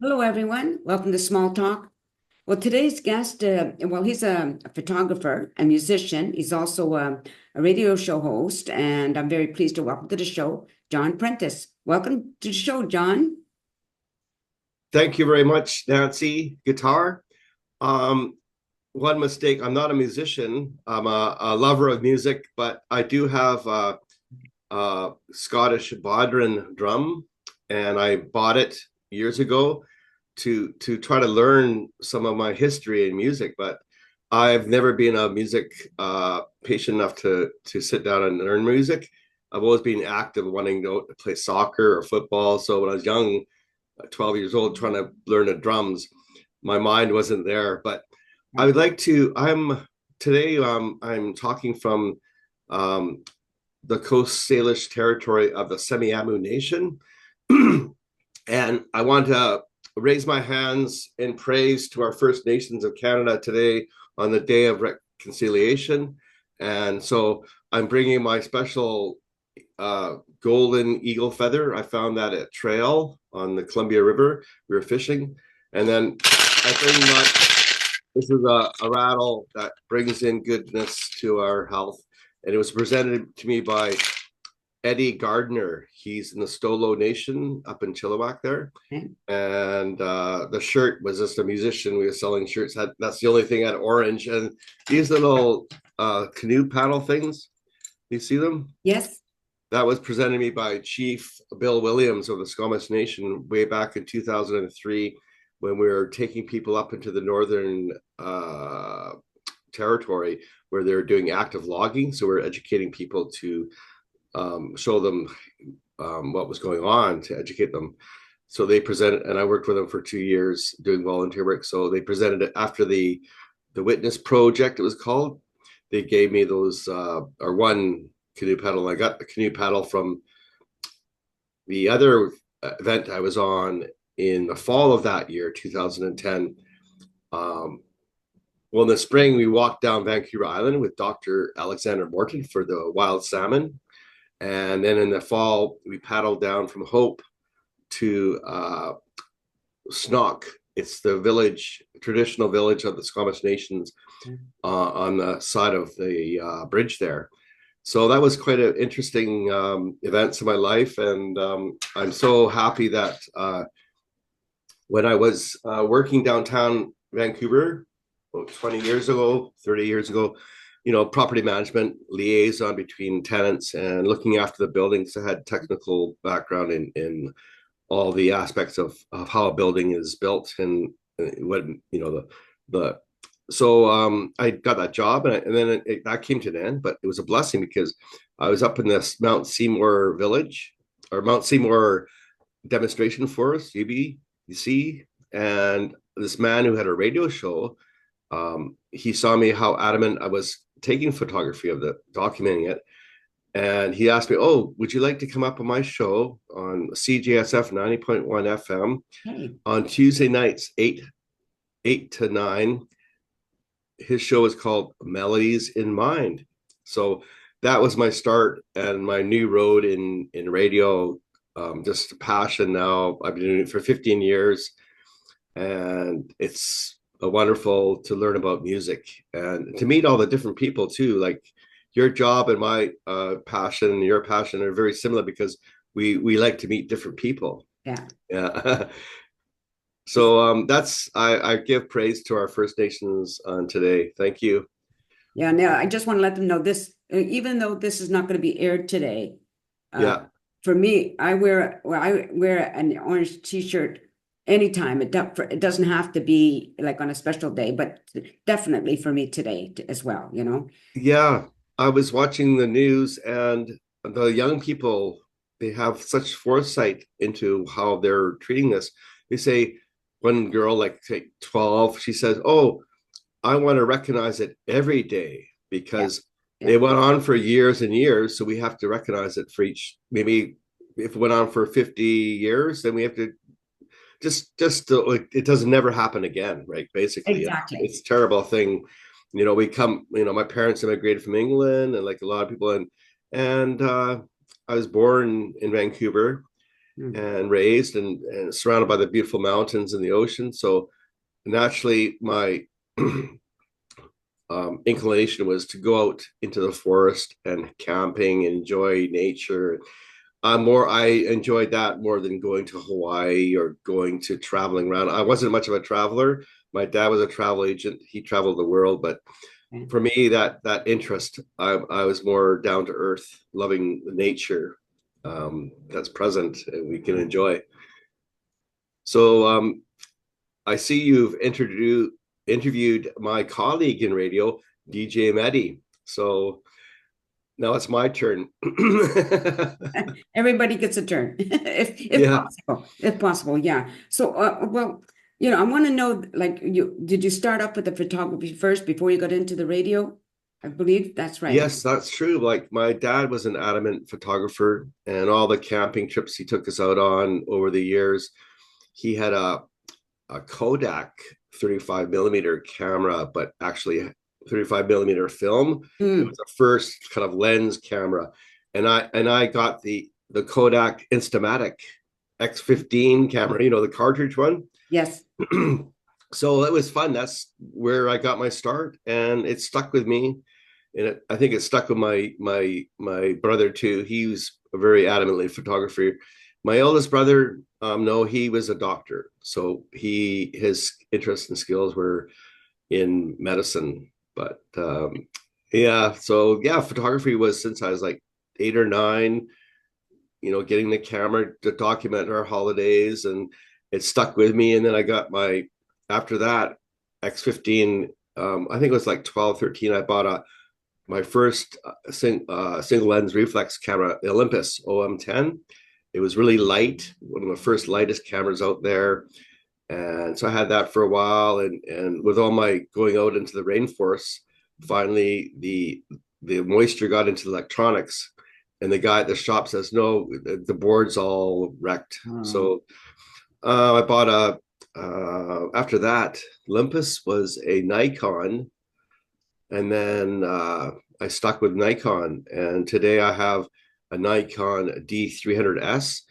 Hello, everyone. Welcome to Small Talk. Well, today's guest, he's a photographer, a musician. He's also a radio show host, and I'm very pleased to welcome to the show, John Prentice. Welcome to the show, John. Thank you very much, Nancy. Guitar. Um, One mistake. I'm not a musician. I'm a lover of music, but I do have a Scottish bodhran drum, and I bought it years ago to try to learn some of my history in music. But I've never been a music patient enough to sit down and learn music. I've always been active, wanting to play soccer or football. So when I was young, 12 years old, trying to learn the drums, my mind wasn't there. But I would like to. I'm talking from um, the Coast Salish territory of the Semiahmoo Nation. And I want to raise my hands in praise to our First Nations of Canada today on the Day of Reconciliation. And so I'm bringing my special golden eagle feather. I found that at trail on the Columbia River. We were fishing. And then I bring my, this is a rattle that brings in goodness to our health. And it was presented to me by Eddie Gardner. He's in the Stolo Nation up in Chilliwack there. Okay. And the shirt was just a musician. We were selling shirts. That's the only thing at orange. And these little canoe paddle things, you see them? Yes. That was presented to me by Chief Bill Williams of the Squamish Nation way back in 2003 when we were taking people up into the northern territory where they were doing active logging. So we're educating people to show them what was going on, to educate them. So they presented, and I worked with them for 2 years doing volunteer work. So they presented it after the Witness Project, it was called. They gave me those or one canoe paddle. I got the canoe paddle from the other event I was on in the fall of that year, 2010. Well, in the spring, we walked down Vancouver Island with Dr. Alexander Morton for the wild salmon. And then in the fall, we paddled down from Hope to Snock. It's the village, traditional village of the Squamish Nations on the side of the bridge there. So that was quite an interesting events in my life. And I'm so happy that when I was working downtown Vancouver, about 20 years ago, 30 years ago, property management liaison between tenants and looking after the buildings. I had technical background in all the aspects of how a building is built and what, the so I got that job and then that came to an end, but it was a blessing because I was up in this Mount Seymour village or Mount Seymour demonstration forest, UBC, and this man who had a radio show, he saw me how adamant I was taking photography of the documenting it. And he asked me, "Oh, would you like to come up on my show on CJSF 90.1 FM Hey. on Tuesday nights, 8 to 9?" His show is called Melodies in Mind. So that was my start and my new road in radio. Just a passion now. I've been doing it for 15 years, and it's wonderful to learn about music and to meet all the different people too. Like your job and my passion and your passion are very similar because we like to meet different people. Yeah. Yeah. So that's I give praise to our First Nations on today. Thank you. Yeah. Now, I just want to let them know this, even though this is not going to be aired today, uh, Yeah. for me, I wear an orange t-shirt anytime. It doesn't have to be like on a special day, but definitely for me today as well, you know? Yeah. I was watching the news and the young people, they have such foresight into how they're treating this. They say one girl, like say 12, she says, "Oh, I want to recognize it every day Yeah. because Yeah. it went on for years and years. So we have to recognize it for each, maybe if it went on for 50 years, then we have to like, it doesn't never happen again, right? Basically, Exactly. it's a terrible thing. We come, my parents immigrated from England and like a lot of people, and I was born in Vancouver, Mm. and raised and surrounded by the beautiful mountains and the ocean. So naturally, my inclination was to go out into the forest and camping and enjoy nature. I enjoyed that more than going to Hawaii or going to traveling around. I wasn't much of a traveler. My dad was a travel agent. He traveled the world, but Okay. for me, that interest, I was more down to earth, loving nature that's present and we can enjoy. So I see you've interviewed my colleague in radio, DJ Mehdi. So now it's my turn. Everybody gets a turn, if Yeah. possible, if possible, yeah. So, well, I want to know, like, did you start up with the photography first before you got into the radio? I believe that's right. Yes, that's true. Like my dad was an adamant photographer, and all the camping trips he took us out on over the years, he had a Kodak 35 millimeter camera, but actually 35 millimeter film. It was Mm, the first kind of lens camera, and I got the Kodak Instamatic X15 camera, the cartridge one. yes. So it was fun. That's where I got my start, and it stuck with me. And I think it stuck with my brother too. He was a very adamantly photographer. My eldest brother, no, he was a doctor, so his interests and skills were in medicine. But yeah, so yeah, photography was since I was like 8 or 9. Getting the camera to document our holidays, and it stuck with me. And then I got after that X15. I think it was like 12, 13. I bought my first single lens reflex camera, the Olympus OM10. It was really light, one of the first lightest cameras out there. And so I had that for a while. And with all my going out into the rainforest, finally the moisture got into the electronics. And the guy at the shop says, no, the board's all wrecked. Oh, So I bought after that, Olympus was a Nikon, and then I stuck with Nikon, and today I have a Nikon D300S.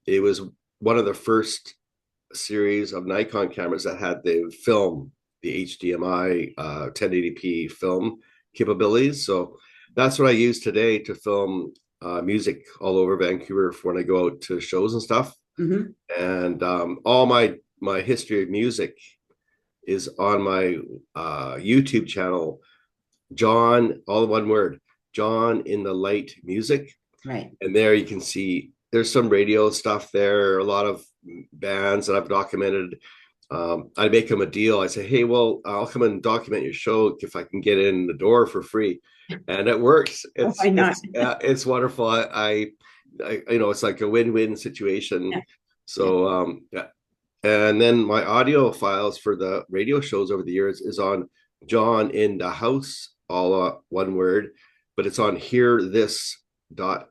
It was one of the first series of Nikon cameras that had the film, the HDMI 1080p film capabilities. So that's what I use today to film music all over Vancouver for when I go out to shows and stuff. mm-hmm. And all my history of music is on my YouTube channel, John, all one word, John in the Light Music. Right. And there you can see there's some radio stuff there, a lot of bands that I've documented. I make them a deal. I say, hey, well, I'll come and document your show if I can get in the door for free. And it works. Why not? It's wonderful. It's like a win-win situation. Yeah. Yeah. So yeah. And then my audio files for the radio shows over the years is on John in the House, all one word, but it's on Hear This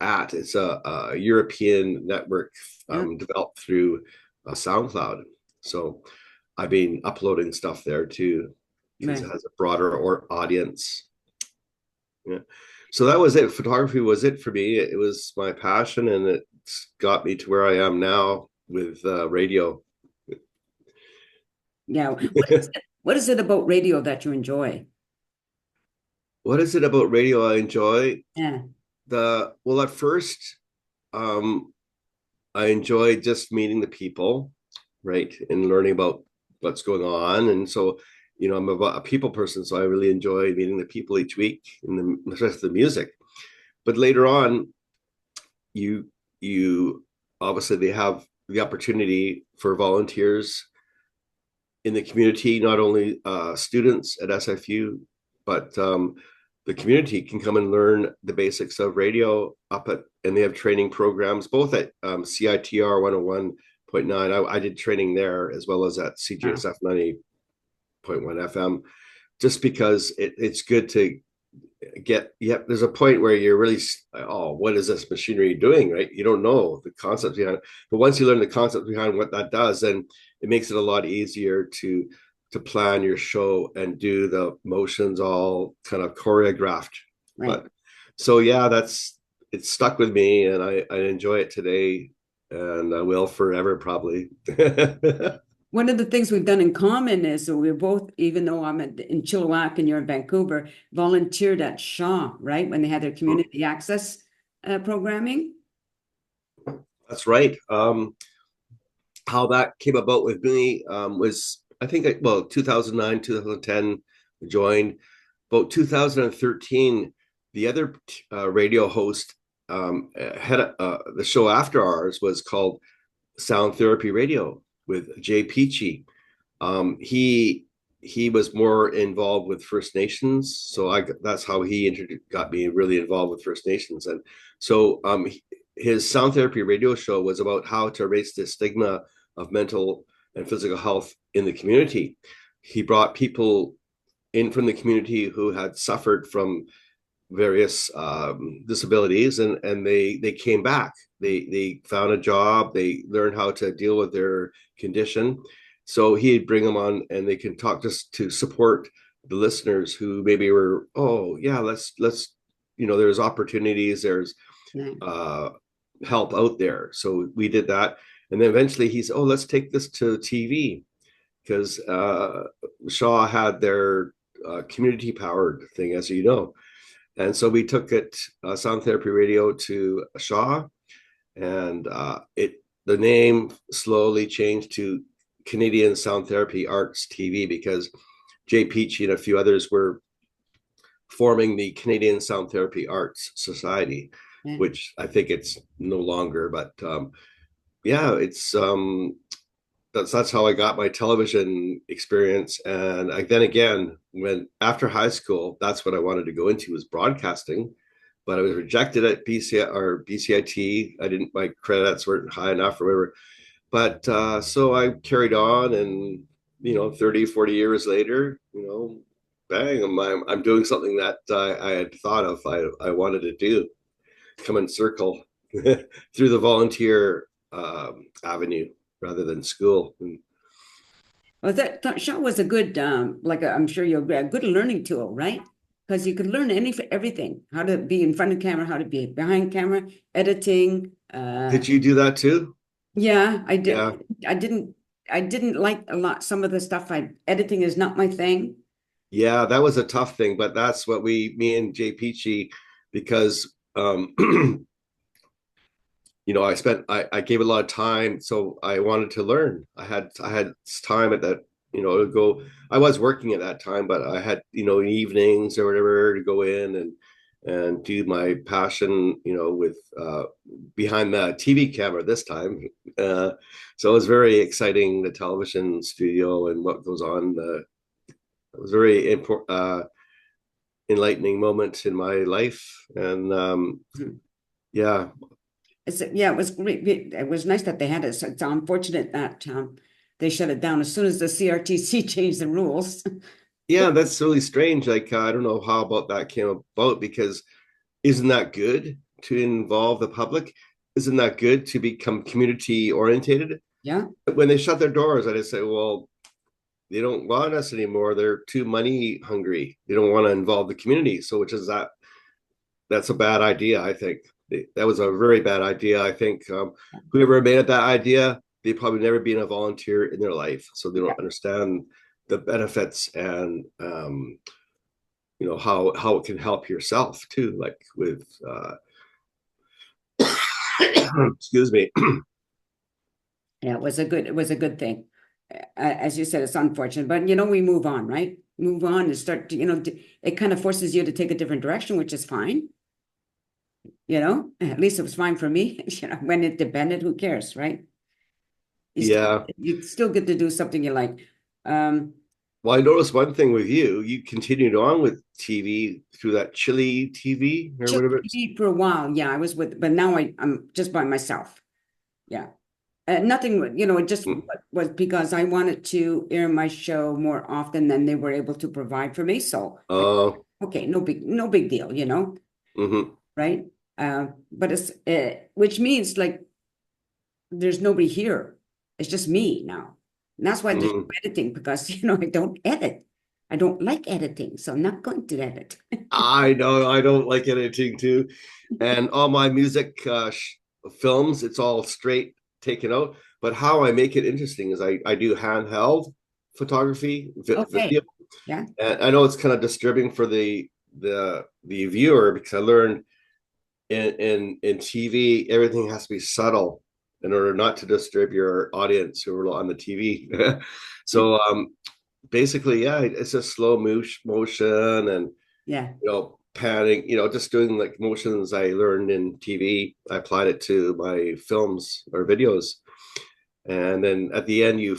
.at. It's a European network Yeah. developed through SoundCloud. So I've been uploading stuff there too because it Right. has a broader audience. Yeah. So that was it. Photography was it for me. It was my passion, and it's got me to where I am now with radio. Yeah. What is it about radio that you enjoy? What is it about radio I enjoy? Yeah. At first, um, I enjoy just meeting the people, right, and learning about what's going on. And so, I'm a people person, so I really enjoy meeting the people each week and the rest of the music. But later on, you obviously they have the opportunity for volunteers in the community, not only students at SFU, but the community can come and learn the basics of radio and they have training programs both at CITR 101.9. I did training there as well as at Wow. CGSF 90.1 FM, just because it's good to there's a point where you're really, oh, what is this machinery doing, right? You don't know the concept behind it, but once you learn the concept behind what that does, then it makes it a lot easier to plan your show and do the motions all kind of choreographed. Right. But so yeah, it's stuck with me, and I enjoy it today. and I will forever probably. One of the things we've done in common is that we're both, even though I'm in Chilliwack and you're in Vancouver, volunteered at Shaw, right? When they had their community access programming. That's right. How that came about with me was, I think, well, 2009, 2010, joined. About 2013, the other radio host had the show after ours was called Sound Therapy Radio with Jay Peachy. He was more involved with First Nations, so that's how he got me really involved with First Nations, and so his Sound Therapy Radio show was about how to erase the stigma of mental and physical health in the community. He brought people in from the community who had suffered from various disabilities, and they came back. They found a job. They learned how to deal with their condition. So he'd bring them on, and they can talk just to support the listeners who maybe were, oh yeah, let's there's opportunities, there's uh, help out there. So we did that, and then eventually he's, oh, let's take this to TV, because Shaw had their community powered thing, as you know. And so we took it, Sound Therapy Radio, to Shaw, and the name slowly changed to Canadian Sound Therapy Arts TV, because Jay Peachy and a few others were forming the Canadian Sound Therapy Arts Society, which I think it's no longer, but yeah, it's that's how I got my television experience. And then again, when after high school, that's what I wanted to go into, was broadcasting, but I was rejected at BCIT. I didn't, my credits weren't high enough or whatever. But so I carried on, and 30, 40 years later, bang, I'm doing something that I had thought of, I wanted to do, come in circle through the volunteer avenue rather than school. Well, that show was a good, I'm sure you'll agree, a good learning tool, right? Because you could learn everything, how to be in front of camera, how to be behind camera, editing. Did you do that too? Yeah, I did. Yeah. I didn't like a lot. Some of the stuff editing is not my thing. Yeah, that was a tough thing, but that's what me and Jay Peachy, because I gave a lot of time, so I wanted to learn. I had time at that, to go. I was working at that time, but I had, evenings or whatever, to go in and do my passion, with behind the TV camera this time. So it was very exciting, the television studio and what goes on. It was very important, enlightening moment in my life, and yeah. It was great. It was nice that they had it. So it's unfortunate that they shut it down as soon as the CRTC changed the rules. Yeah, that's really strange. Like, I don't know how about that came about, because isn't that good to involve the public? Isn't that good to become community orientated? Yeah. When they shut their doors, I just say, well, they don't want us anymore. They're too money hungry. They don't want to involve the community. So, which is that's a bad idea, I think. That was a very bad idea. I think whoever made that idea, they probably never been a volunteer in their life, so they don't understand the benefits, and how it can help yourself too, like with excuse me. Yeah, it was a good thing. As you said, it's unfortunate, but we move on, right? Move on and start to, it kind of forces you to take a different direction, which is fine. At least it was fine for me. When it depended, who cares, right? You still get to do something you like. Well, I noticed one thing with you. You continued on with TV through that Chile TV or whatever. TV for a while, yeah. I was but now I'm just by myself. Yeah. Nothing, it just was because I wanted to air my show more often than they were able to provide for me. So, okay, no big deal, right? But it's which means like there's nobody here. It's just me now. And that's why there's no editing, because I don't edit. I don't like editing, so I'm not going to edit. I know I don't like editing too, and all my music films, it's all straight taken out. But how I make it interesting is I do handheld photography, Okay. video. Yeah. And I know it's kind of disturbing for the viewer, because I learned in TV everything has to be subtle in order not to disturb your audience who are on the TV. So basically, yeah, it's just slow motion and Yeah. panning, just doing like motions I learned in TV. I applied it to my films or videos, and then at the end, you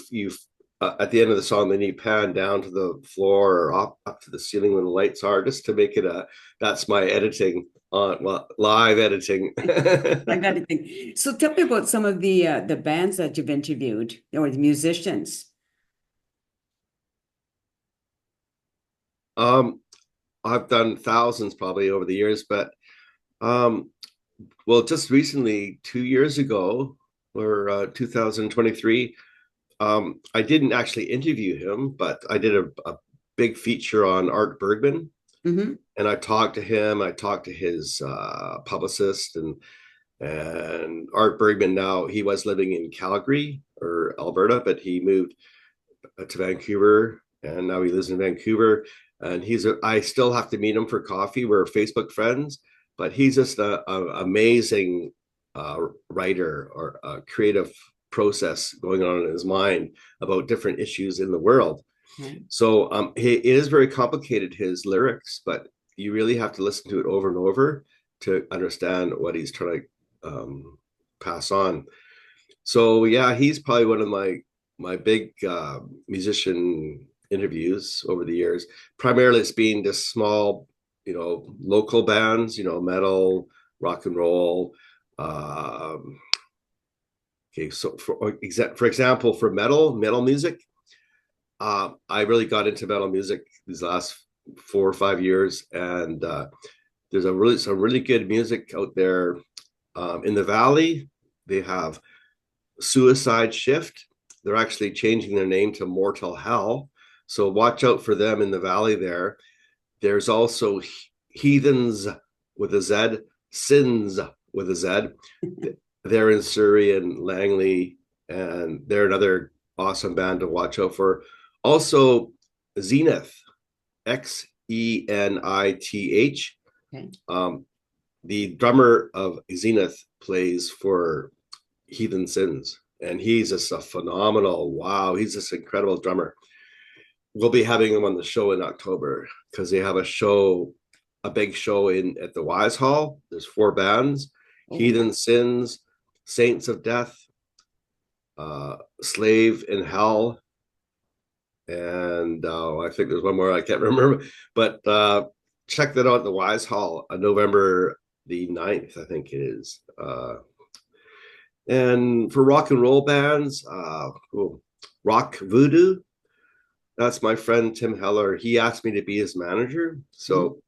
at the end of the song, then you pan down to the floor or up to the ceiling when the lights are, just to make it a. That's my editing on, well, live editing. I got to think. So tell me about some of the bands that you've interviewed or the musicians. um, I've done thousands probably over the years, but um, well, just recently, 2 years ago, or 2023, I didn't actually interview him, but I did a big feature on Art Bergman, Mm-hmm. and I talked to him. I talked to his publicist, and Art Bergman. Now he was living in Calgary or Alberta, but he moved to Vancouver, and now he lives in Vancouver. And I still have to meet him for coffee. We're Facebook friends, but he's just a amazing writer, or a creative process going on in his mind about different issues in the world. Right. So it is very complicated, his lyrics, but you really have to listen to it over and over to understand what he's trying to pass on. So yeah, he's probably one of my big musician interviews over the years. Primarily, it's been just small, local bands, metal, rock and roll. Okay, so for example, for metal music, I really got into metal music these last 4 or 5 years, and there's some really good music out there. In the Valley, they have Suicide Shift. They're actually changing their name to Mortal Hell. So watch out for them in the Valley there. There's also Heathens with a Z, Sins with a Z. They're in Surrey and Langley, and they're another awesome band to watch out for. Also, Zenith, Xenith. Okay. The drummer of Zenith plays for Heathen Sins, and he's just a phenomenal. Wow, he's just an incredible drummer. We'll be having him on the show in October, because they have a big show in at the Wise Hall. There's 4 bands: Oh, Heathen Sins, Saints of Death, Slave in Hell, and I think there's one more I can't remember. But check that out at the Wise Hall on November the 9th, I think it is. And for rock and roll bands, Rock Voodoo, that's my friend Tim Heller. He asked me to be his manager. mhm. So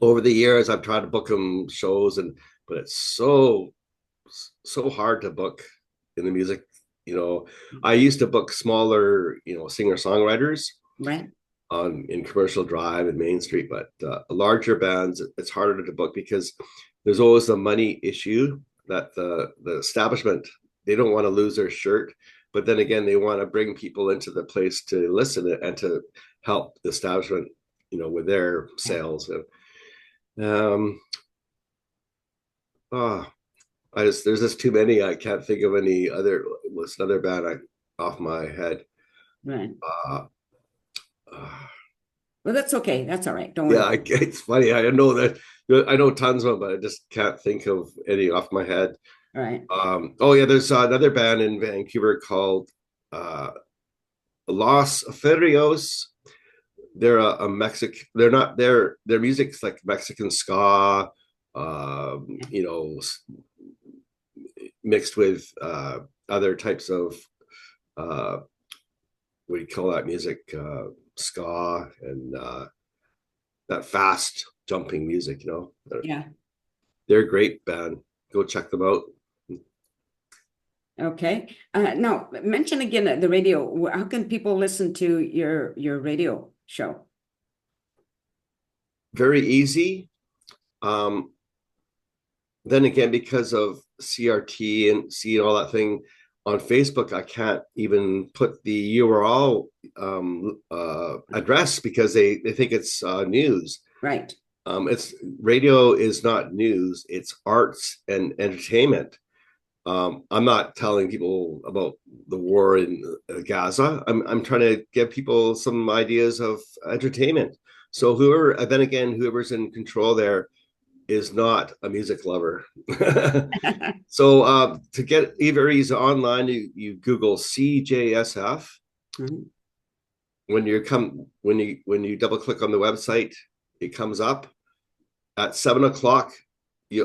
over the years, I've tried to book him shows, but it's so hard to book in the music. I used to book smaller, singer songwriters Right. in Commercial Drive and Main Street, but larger bands, it's harder to book, because there's always the money issue, that the establishment, they don't want to lose their shirt, but then again, they want to bring people into the place to listen and to help the establishment, with their sales. And oh, there's just too many. I can't think of any other. What's another band off my head? Right. Uh, uh, Well, that's okay. That's all right. Don't worry. yeah, it's funny. I know that I know tons of them, but I just can't think of any off my head. All right. Oh yeah, there's another band in Vancouver called uh, Los Ferios. They're a Mexican. They're not. Their music's like Mexican ska. You know, mixed with other types of what do you call that music? Ska and that fast jumping music. Yeah. They're a great band. Go check them out. Okay. Now, mention again the radio. How can people listen to your radio show? Very easy. Then again, because of CRT and C and all that thing, on Facebook, I can't even put the URL address because they think it's news. Right. It's radio is not news; it's arts and entertainment. I'm not telling people about the war in Gaza. I'm trying to give people some ideas of entertainment. So then again, whoever's in control there is not a music lover. So to get Everys online, you Google CJSF. Mm-hmm. When you double click on the website, it comes up at 7 o'clock.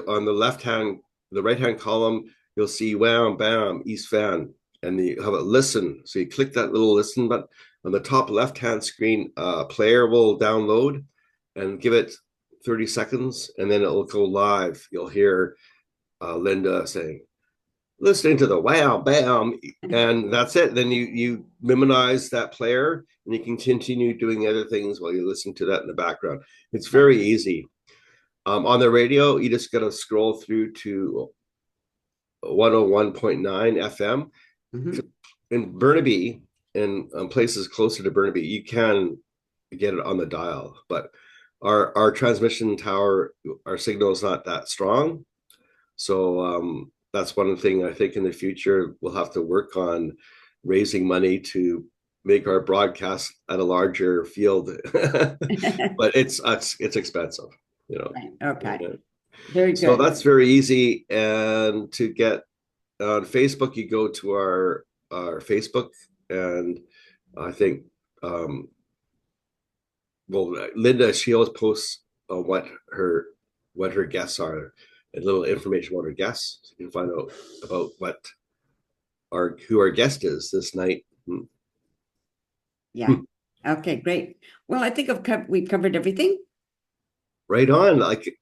On the right hand column, you'll see Wham Bam East Van, and you have a listen. So you click that little listen button on the top left hand screen. Player will download and give it 30 seconds, and then it'll go live. You'll hear Linda saying, listening to the wow bam, and that's it. Then you memorize that player, and you can continue doing other things while you listen to that in the background. It's very easy. On the radio, you just gotta scroll through to 101.9 FM. Mm-hmm. In Burnaby and places closer to Burnaby, you can get it on the dial, but our transmission tower, our signal is not that strong. So that's one thing I think in the future we'll have to work on, raising money to make our broadcast at a larger field. But it's expensive, you know. Right. Okay. Very So good. that's very easy. And to get on Facebook, you go to our Facebook, and I think Linda, she always posts what her guests are, and little information about her guests. So you can find out about who our guest is this night. Yeah. Okay, great. Well, I think we've covered everything. Right on. Like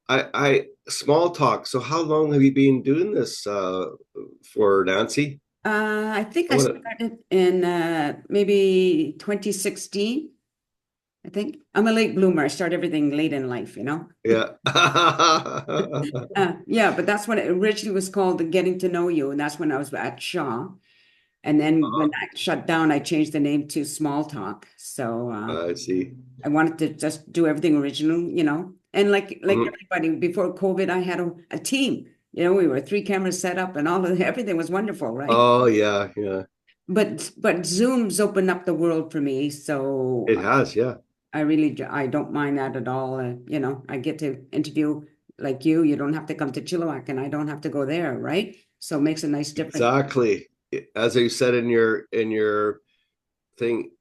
I small talk. So how long have you been doing this for, Nancy? I think I I wanna, started in maybe 2016. I think I'm a late bloomer. I start everything late in life, you know? yeah. Yeah, but that's when it originally was called the Getting to Know You, and that's when I was at Shaw. And then when that shut down, I changed the name to Small Talk. So I see. I wanted to just do everything original, you know. And like Mhm. everybody before COVID, I had a team. You know, we were 3 cameras set up and all of everything was wonderful, right? Oh yeah, yeah. But Zoom's opened up the world for me, so It has, yeah. I don't mind that at all. You know, I get to interview like you. You don't have to come to Chilliwack, and I don't have to go there, right? So it makes a nice difference. Exactly. As you said in your thing,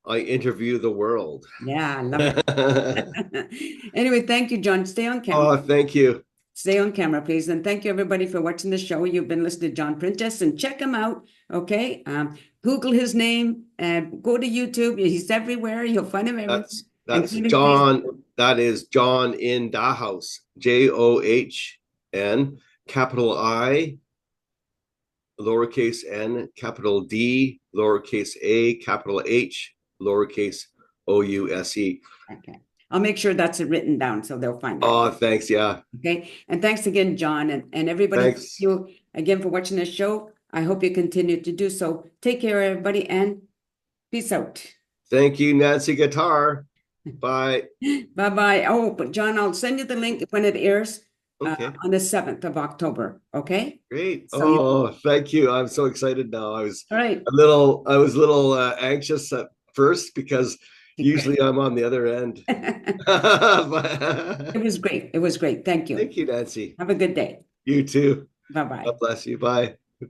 I interview the world. Yeah, I love it. Anyway, thank you, John. Stay on camera. Oh, thank you. Stay on camera, please. And thank you, everybody, for watching the show. You've been listening to John Prentice, and check him out. Okay. Google his name and go to YouTube. He's everywhere. You'll find him everywhere. That's Including John. Facebook. That is John in Da House. JOHN, capital I, lowercase n, capital D, lowercase a, capital H, lowercase OUSE. Okay. I'll make sure that's written down so they'll find it. Oh, thanks. Yeah. Okay. And thanks again, John, and everybody. Thanks. Thank you again for watching this show. I hope you continue to do so. Take care, everybody, and peace out. Thank you, Nancy Guitar. Bye. Bye-bye. Oh, but John, I'll send you the link when it airs Okay. on the 7th of October. Okay. Great. So Thank you. I'm so excited now. I was all right. a little anxious at first because usually I'm on the other end. It was great. It was great. Thank you. Thank you, Nancy. Have a good day. You too. Bye-bye. God bless you. Bye.